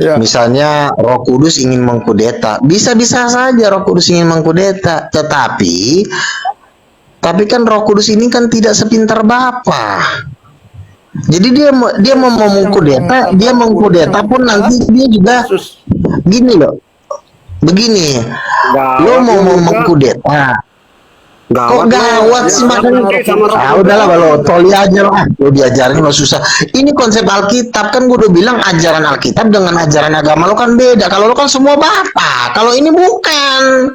Ya. Misalnya Roh Kudus ingin mengkudeta, bisa-bisa saja Roh Kudus ingin mengkudeta, tapi kan Roh Kudus ini kan tidak sepintar Bapa. Jadi dia mau mengkudeta, dia mengkudeta pun nanti dia juga Yesus. gini loh. Begini, lo Gawat mau lu juga. mengkudeta, kok gawat sih makanya? sama Ah udahlah kalau toli aja lah, lo diajarin lo susah. Ini konsep Alkitab kan gue udah bilang ajaran Alkitab dengan ajaran agama lo kan beda. Kalau lo kan semua Bapa, kalau ini bukan.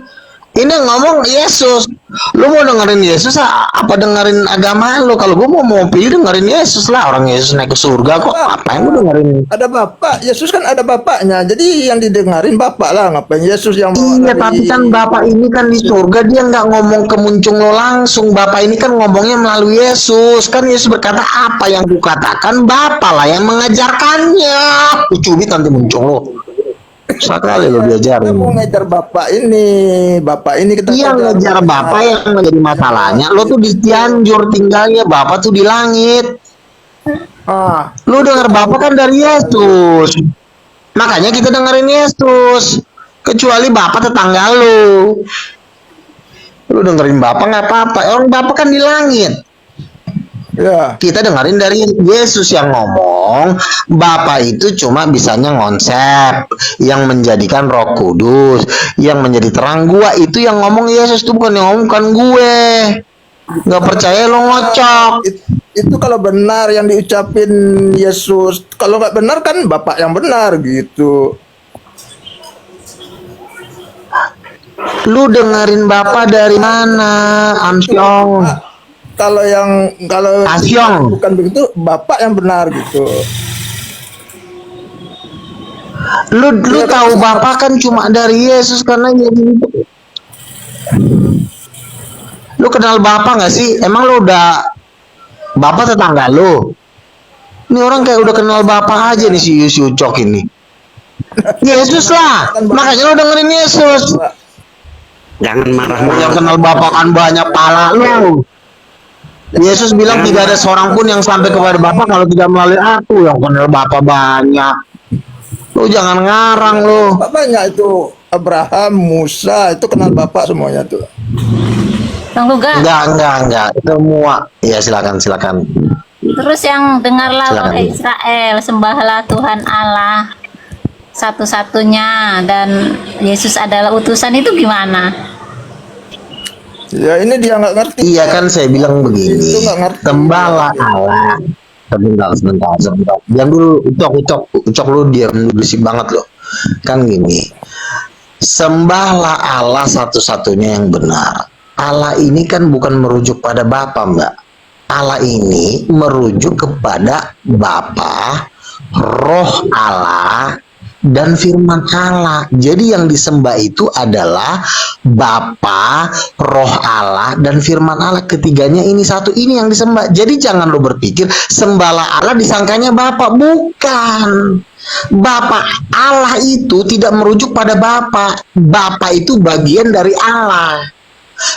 Ini ngomong Yesus. Lu mau dengerin Yesus apa dengerin agama lu? Kalau gue mau pilih dengerin Yesus lah. Orang Yesus naik ke surga kok. Ngapain gue dengerin? Ada Bapak, Yesus kan ada Bapaknya. Jadi yang didengarin Bapak lah. Ngapain Yesus yang bawa Iya, dari... tapi kan Bapak ini kan di surga dia nggak ngomong ke muncung lo langsung. Bapak ini kan ngomongnya melalui Yesus. Kan Yesus berkata apa yang kukatakan Bapak lah yang mengajarkannya. Cubit nanti muncung lo. Sekali lo diajarin. Kita mau ngejar Bapak ini kita Iya ngejar Bapak yang menjadi masalahnya. Lo tuh di Cianjur tinggalnya, Bapak tuh di langit. Lu dengar Bapak kan dari Yesus. Makanya kita dengerin Yesus. Kecuali Bapak tetangga lu. Lu dengerin Bapak nggak apa-apa. Orang Bapak kan di langit. Ya. Kita dengerin dari Yesus yang ngomong. Bapak itu cuma bisanya ngonsep, yang menjadikan Roh Kudus, yang menjadi terang. Gua itu yang ngomong Yesus tuh bukan yang ngomong kan gue. Nggak percaya lo ngocok. Itu kalau benar yang diucapin Yesus. Kalau nggak benar kan Bapak yang benar gitu. Lu dengerin Bapak dari mana, Amsyong? Kalau Asyong. bukan begitu, Bapak yang benar gitu. Lu tahu Bapak kan cuma dari Yesus karena jadi. Lu kenal Bapak nggak sih? Emang lu udah Bapak tetangga lu? Ini orang kayak udah kenal Bapak aja nih si Ucok ini. Yesus lah, makanya lu dengerin Yesus. Jangan marah-marah. Yang kenal Bapak kan banyak pala lu. Yesus bilang tidak ada seorang pun yang sampai kepada Bapak kalau tidak melalui aku. Yang kenal Bapak banyak. Lu jangan ngarang lu. Bapak banyak itu. Abraham, Musa, itu kenal Bapak semuanya tuh. Bang Luga. Enggak. Itu semua. Ya silakan. Terus yang dengarlah Silakan. wahai Israel, sembahlah Tuhan Allah satu-satunya dan Yesus adalah utusan, itu gimana? Ya ini dia nggak ngerti. Iya kan saya bilang begini. Itu nggak ngerti. Sembahlah Allah. Sebentar. Diam dulu, Ucok lu diam berisik banget loh. Kan gini. Sembahlah Allah satu-satunya yang benar. Allah ini kan bukan merujuk pada Bapa, Mbak. Allah ini merujuk kepada Bapa, Roh Allah, dan firman Allah. Jadi yang disembah itu adalah Bapa, Roh Allah, dan firman Allah. Ketiganya ini satu, ini yang disembah. Jadi jangan lo berpikir sembahlah Allah disangkanya Bapa. Bukan. Bapa Allah itu tidak merujuk pada Bapa. Bapa itu bagian dari Allah.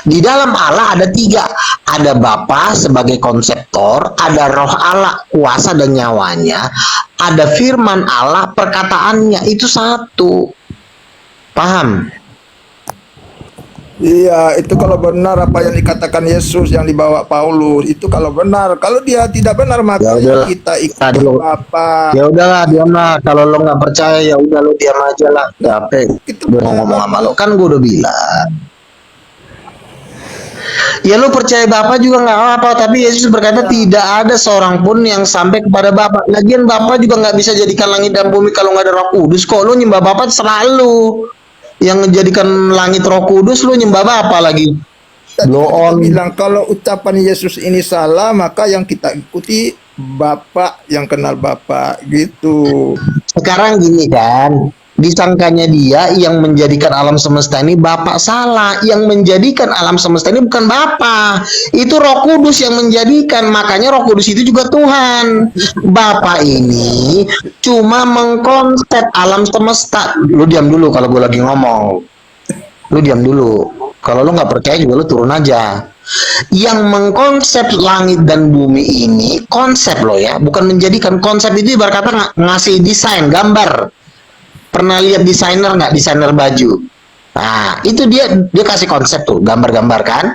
Di dalam Allah ada tiga. Ada Bapa sebagai konseptor, ada Roh Allah kuasa dan nyawanya, ada firman Allah perkataannya. Itu satu. Paham? Iya, itu kalau benar apa yang dikatakan Yesus yang dibawa Paulus, itu kalau benar. Kalau dia tidak benar maka kita ikut Bapak. Ya udahlah, diam lah. Kalau lo nggak percaya ya udah lo diam aja lah. Capek. Gue ngomong sama lo kan gue udah bilang. Ya lu percaya Bapak juga nggak apa-apa, tapi Yesus berkata tidak ada seorang pun yang sampai kepada Bapak. Lagian Bapak juga nggak bisa jadikan langit dan bumi kalau nggak ada Roh Kudus. Kok lu nyembah Bapak selalu yang menjadikan langit Roh Kudus, lu nyembah Bapak lagi. Blow on. Bilang kalau ucapan Yesus ini salah, maka yang kita ikuti Bapak yang kenal Bapak gitu. Sekarang gini kan, disangkanya dia yang menjadikan alam semesta ini Bapak. Salah. Yang menjadikan alam semesta ini bukan Bapak, itu Roh Kudus yang menjadikan. Makanya Roh Kudus itu juga Tuhan. Bapak ini cuma mengkonsep alam semesta. Lu diam dulu kalau gue lagi ngomong. Lu diam dulu. Kalau lu nggak percaya juga lu turun aja. Yang mengkonsep langit dan bumi ini konsep lo ya, bukan menjadikan. Konsep itu ibarat kata ngasih desain gambar. Pernah lihat desainer nggak, desainer baju? Nah, itu dia kasih konsep tuh, gambar-gambar kan.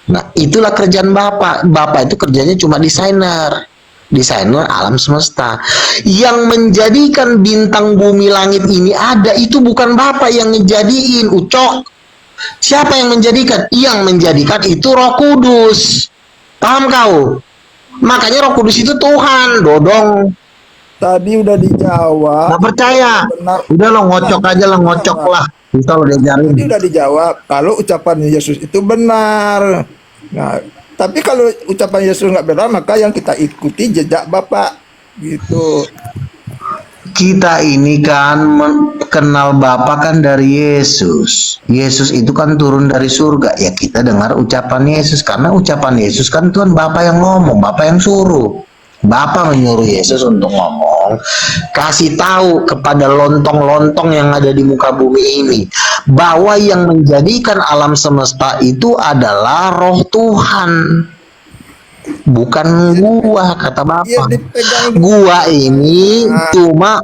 Nah, itulah kerjaan Bapak. Bapak itu kerjanya cuma desainer. Desainer alam semesta. Yang menjadikan bintang bumi langit ini ada, itu bukan Bapak yang ngejadiin, Ucok. Siapa yang menjadikan? Yang menjadikan itu Roh Kudus. Paham kau? Makanya Roh Kudus itu Tuhan, Dodong. Tadi udah dijawab. Nggak percaya? Benar. Udah lo ngocok aja lah, ngocok lah. Bisa lo diajarin. Tadi udah dijawab kalau ucapan Yesus itu benar. Nah, tapi kalau ucapan Yesus nggak benar, maka yang kita ikuti jejak Bapak gitu. Kita ini kan kenal Bapa kan dari Yesus. Yesus itu kan turun dari surga. Ya kita dengar ucapan Yesus. Karena ucapan Yesus kan Tuhan Bapa yang ngomong, Bapa yang suruh. Bapa menyuruh Yesus untuk ngomong, kasih tahu kepada lontong-lontong yang ada di muka bumi ini bahwa yang menjadikan alam semesta itu adalah Roh Tuhan, bukan gua, kata Iya, Bapak. dipegang Gua ini cuma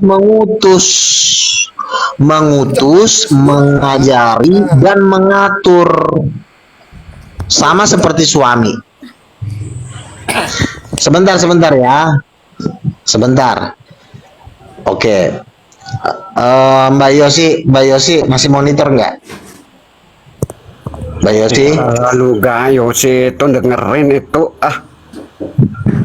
mengutus, mengajari dan mengatur, sama seperti suami. Sebentar ya. Sebentar. Oke. Mbak Yosi masih monitor nggak? Mbak Yosi? Lu Yosi itu dengerin itu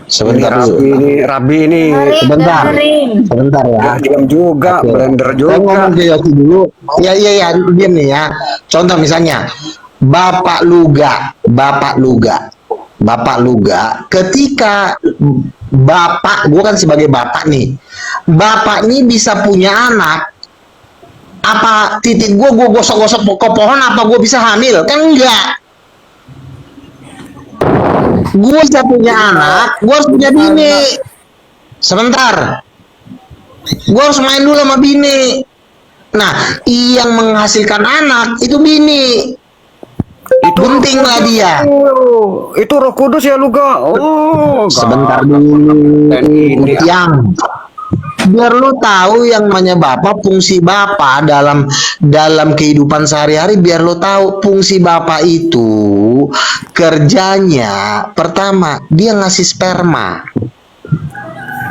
Sebentar dulu. Rabi ini Sebentar. Dengerin. Sebentar ya. diam juga, Oke. blender Saya ngomong juga. ke Yosi dulu. Ya, diam nih ya. Contoh misalnya, Bapak Luga, ketika Bapak, gue kan sebagai Bapak nih, Bapak ini bisa punya anak, apa titik gue gosok-gosok ke pohon, apa gue bisa hamil? Kan enggak. Gue bisa punya anak, gue harus punya bini. Sebentar, gue harus main dulu sama bini. Nah, yang menghasilkan anak itu bini. Buntinglah dia. Itu Roh Kudus ya Luga. Sebentar dulu. Dan ini Yang biar lu tahu yang namanya Bapak, fungsi Bapak dalam kehidupan sehari-hari, biar lu tahu fungsi Bapak itu kerjanya pertama dia ngasih sperma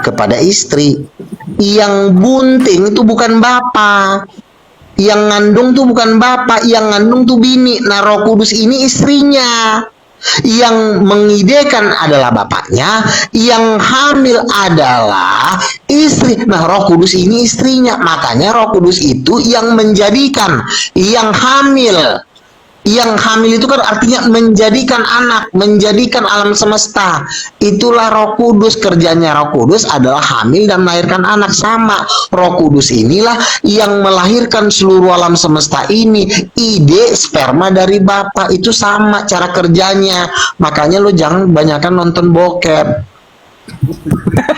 kepada istri. Yang bunting itu bukan Bapak. Yang ngandung tuh bukan Bapak, yang ngandung tuh bini. Nah, Roh Kudus ini istrinya. Yang mengidekan adalah bapaknya, yang hamil adalah istri. Nah, Roh Kudus ini istrinya. Makanya Roh Kudus itu yang menjadikan, yang hamil. Yang hamil itu kan artinya menjadikan anak, menjadikan alam semesta. Itulah Roh Kudus. Kerjanya Roh Kudus adalah hamil dan melahirkan anak. Sama, Roh Kudus inilah yang melahirkan seluruh alam semesta ini. Ide sperma dari Bapak itu sama cara kerjanya. Makanya lo jangan banyakkan nonton bokep.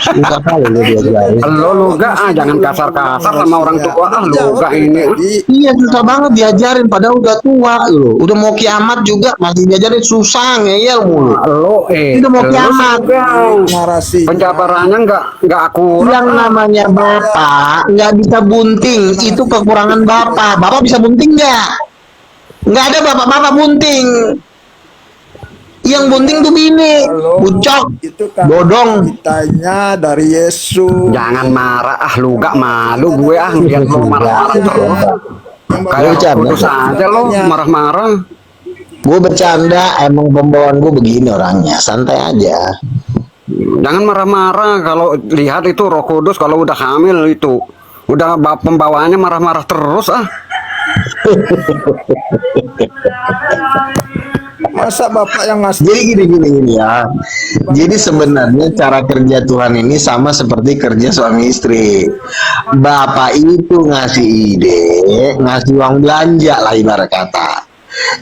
Susah kali lo diajarin. lo Luga jangan kasar-kasar sama orang tua Luga ini. Iya, susah banget diajarin padahal udah tua lo. Udah mau kiamat juga masih diajarin, susah ngeyel mulu. Lo Udah mau kiamat. narasi. Penjabarannya nggak akurat. Yang namanya Bapak nggak bisa bunting, itu kekurangan Bapak. Bapak bisa bunting nggak? Nggak ada Bapak bunting. Yang bunting tuh bini, bucok, Itu kan bodong. ditanya dari Yesus. Jangan marah Luga, malu gue lihat lo marah-marah terus. Kayak Bercanda. putus aja lo marah-marah. Gue bercanda, emang pembawaan gue begini orangnya, santai aja. Jangan marah-marah kalau lihat itu Roh Kudus kalau udah hamil itu. Udah pembawaannya marah-marah terus Masa Bapak yang ngasih? Jadi gini ya. Jadi sebenarnya cara kerja Tuhan ini sama seperti kerja suami istri. Bapak itu ngasih ide, ngasih uang belanja lah ibarat kata.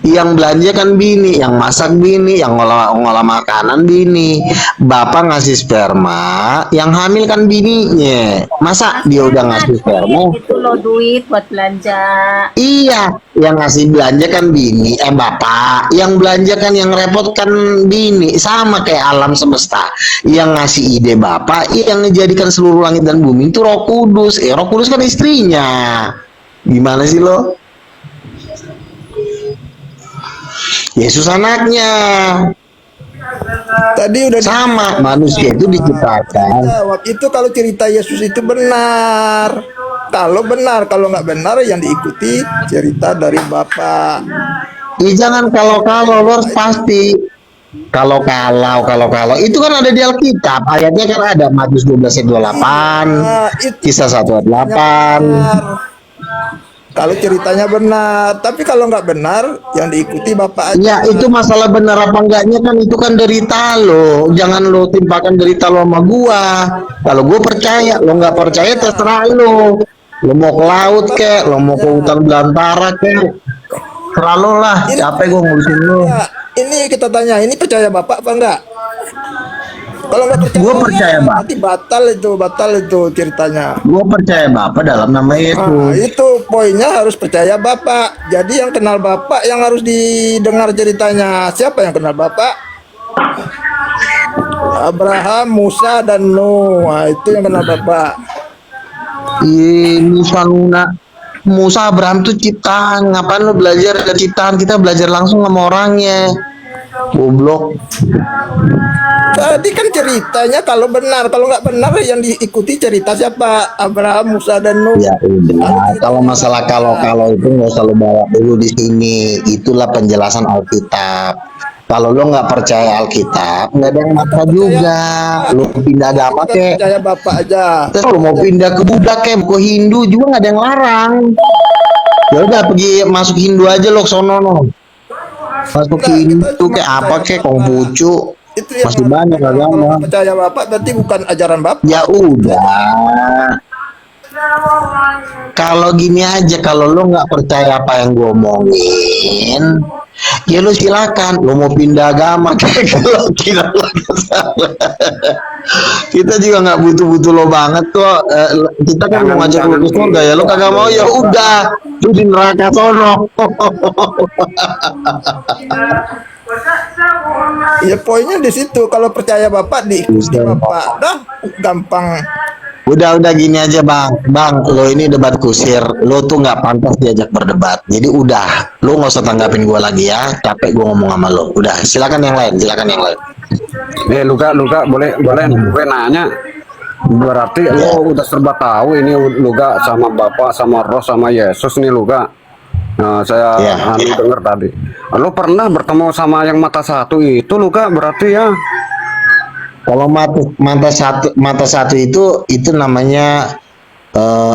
Yang belanja kan bini, yang masak bini, yang ngolah makanan bini. Bapak ngasih sperma, yang hamil kan bininya. Masa dia udah ngasih sperma? Itu lo duit buat belanja. Iya, yang ngasih belanja kan bini, bapak. Yang belanja kan yang repot kan bini. Sama kayak alam semesta. Yang ngasih ide bapak, yang ngejadikan seluruh langit dan bumi itu Roh Kudus. Roh Kudus kan istrinya. Gimana sih lo? Yesus anaknya. Tadi udah Sama, manusia itu diciptakan. jawab itu kalau cerita Yesus itu benar. Kalau benar, kalau nggak benar yang diikuti cerita dari Bapak. Jangan kalau-kalau, lo harus pasti. Kalau itu kan ada di Alkitab, ayatnya kan ada Matius 12 ayat 28, Nah, itu Kisah 1 ayat 8. benar. Kalau ceritanya benar, tapi kalau nggak benar yang diikuti Bapak aja. Ya itu masalah benar apa enggaknya kan itu kan derita lo. Jangan lo timpakan derita lo sama gua. Kalau gua percaya, lo nggak percaya terserah lo. Lo mau ke laut kek, lo mau ke hutan belantara kek, terserah lo lah. Capek gua ngurusin lo. Ya, ini kita tanya, ini percaya Bapak apa enggak? Kalau nggak percaya, Gua percaya, Pak. nanti batal itu ceritanya. Gua percaya Bapak dalam nama Nah, Yesus. itu poinnya harus percaya Bapak. Jadi yang kenal Bapak yang harus didengar ceritanya. Siapa yang kenal Bapak? Abraham, Musa, dan Nuh. Nah, itu yang kenal Bapak. Musa Luna. Musa Abraham tuh ciptaan. Ngapain lo belajar dari ciptaan? Kita belajar langsung sama orangnya. Goblok. Tadi kan ceritanya kalau benar, kalau nggak benar yang diikuti cerita siapa? Abraham, Musa, dan Nuh. Ya udah, kalau masalah kalau itu nggak usah lo bawa dulu di sini. Itulah penjelasan Alkitab. Kalau lo nggak percaya Alkitab, nggak ada yang maksa juga. Lo pindah agama Kita kek. percaya Bapak aja. Terus lo mau pindah ke Buddha kek, ke Hindu juga nggak ada yang larang. Ya udah pergi masuk Hindu aja lo ke sono no. Masuk ke Hindu kek apa kek Konghucu. Itu yang Masih banyak agama. kalau percaya Bapak berarti bukan ajaran Bapak. Ya udah. Kalau gini aja, kalau lo nggak percaya apa yang gue omongin, ya lo silakan. Lo mau pindah agama kayak kalau tidak lo kita juga nggak butuh lo banget kok. Kita kan mau ngajak lo ke surga ya, lo kagak mau ya udah, lu di neraka sono. Ya poinnya di situ. Kalau percaya Bapak diikuti Bapak. Dah gampang. Udah gini aja bang, lo ini debat kusir, lo tuh nggak pantas diajak berdebat. Jadi udah, lo nggak usah tanggapin gue lagi ya, capek gue ngomong sama lo. Udah, silakan yang lain. Luka boleh gue nanya. Berarti lo udah serba tahu ini Luka sama Bapak sama Roh sama Yesus nih Luka. Nah, saya dengar tadi. Lo pernah bertemu sama yang mata satu itu Luka berarti ya? Kalau mata satu itu namanya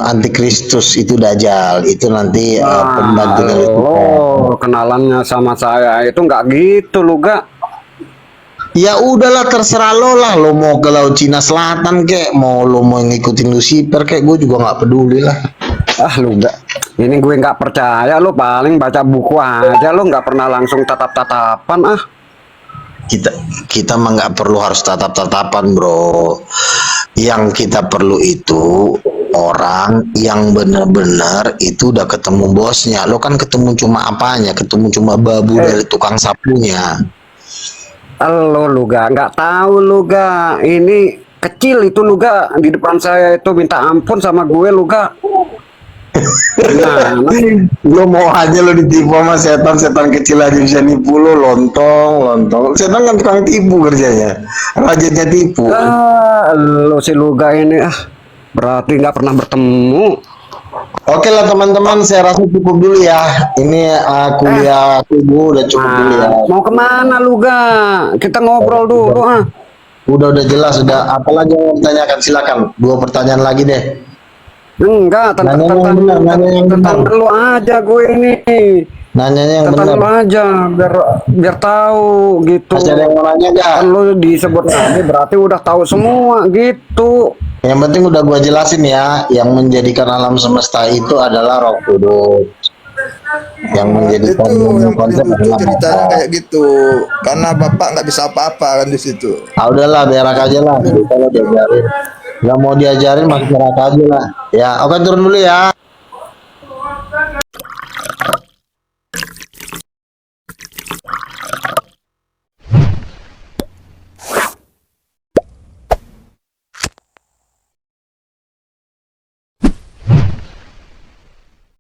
antikristus, itu dajjal, itu nanti pembantu dari Tuhan. Oh, kenalannya sama saya itu nggak gitu Luka. Ya udahlah terserah lo lah, lo mau ke Laut Cina Selatan kek, mau ngikutin Lucifer kek, gue juga nggak peduli lah. Luka, ini gue nggak percaya lo paling baca buku aja lo nggak pernah langsung tatap-tatapan Kita mah nggak perlu harus tatap-tatapan bro. Yang kita perlu itu orang yang benar-benar itu udah ketemu bosnya. Lo kan ketemu cuma apanya, ketemu cuma babu dari tukang sapunya. Lo Luga nggak tahu Luga, ini kecil itu Luga di depan saya itu minta ampun sama gue Luga. Nah, lo mau aja lo ditipu sama setan kecil aja bisa nipu lo, lontong. Setan kan tukang tipu kerjanya, rajanya tipu. Lo si Luga ini berarti nggak pernah bertemu. Oke lah teman-teman, saya rasa cukup dulu ya. Ini kuliah subuh udah cukup dulu ya. Mau kemana Luga? Kita ngobrol dulu Udah jelas, udah. Apalagi yang mau ditanyakan silakan. 2 pertanyaan lagi deh. Enggak, Nanya yang benar. tentang lu aja gue ini. Nanyanya yang Tentang benar. lu aja biar tahu gitu. Masih ada yang mau nanya gak? Kan lu disebut tadi berarti udah tahu semua gitu. Yang penting udah gua jelasin ya, yang menjadikan alam semesta itu adalah Roh Kudus. Yang Nah, menjadikan itu yang paling konsep lucu adalah ceritanya bapak. kayak gitu. Karena bapak nggak bisa apa-apa kan di situ. Ah, udahlah berak aja lah. Kalau diajarin, nggak mau diajarin masuk neraka aja lah. Ya, oke turun dulu ya.